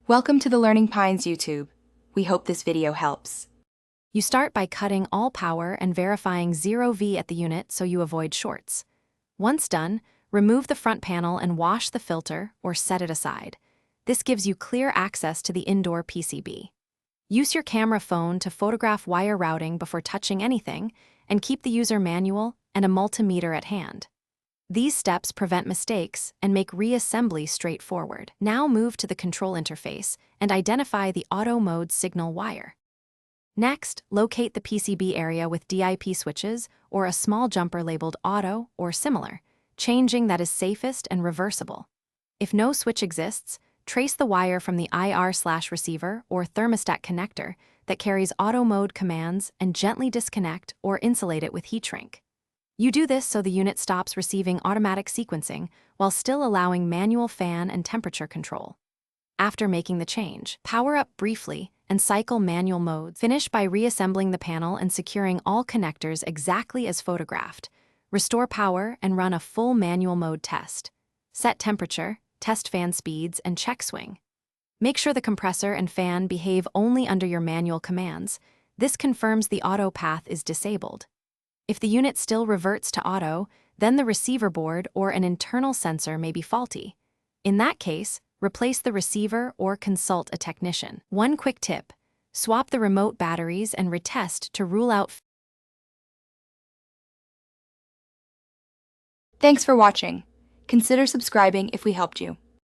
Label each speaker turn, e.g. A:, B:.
A: Welcome to the Learning Pines YouTube. We hope this video helps.
B: You start by cutting all power and verifying 0V at the unit so you avoid shorts. Once done, remove the front panel and wash the filter or set it aside. This gives you clear access to the indoor PCB. Use your camera phone to photograph wire routing before touching anything, and keep the user manual and a multimeter at hand. These steps prevent mistakes and make reassembly straightforward. Now move to the control interface and identify the auto mode signal wire. Next, locate the PCB area with DIP switches or a small jumper labeled auto or similar, changing that is safest and reversible. If no switch exists, trace the wire from the IR/receiver or thermostat connector that carries auto mode commands and gently disconnect or insulate it with heat shrink. You do this so the unit stops receiving automatic sequencing while still allowing manual fan and temperature control. After making the change, power up briefly and cycle manual mode. Finish by reassembling the panel and securing all connectors exactly as photographed. Restore power and run a full manual mode test. Set temperature, test fan speeds, and check swing. Make sure the compressor and fan behave only under your manual commands. This confirms the auto path is disabled. If the unit still reverts to auto, then the receiver board or an internal sensor may be faulty. In that case, replace the receiver or consult a technician. One quick tip: swap the remote batteries and retest to rule out.
A: Thanks for watching. Consider subscribing if we helped you.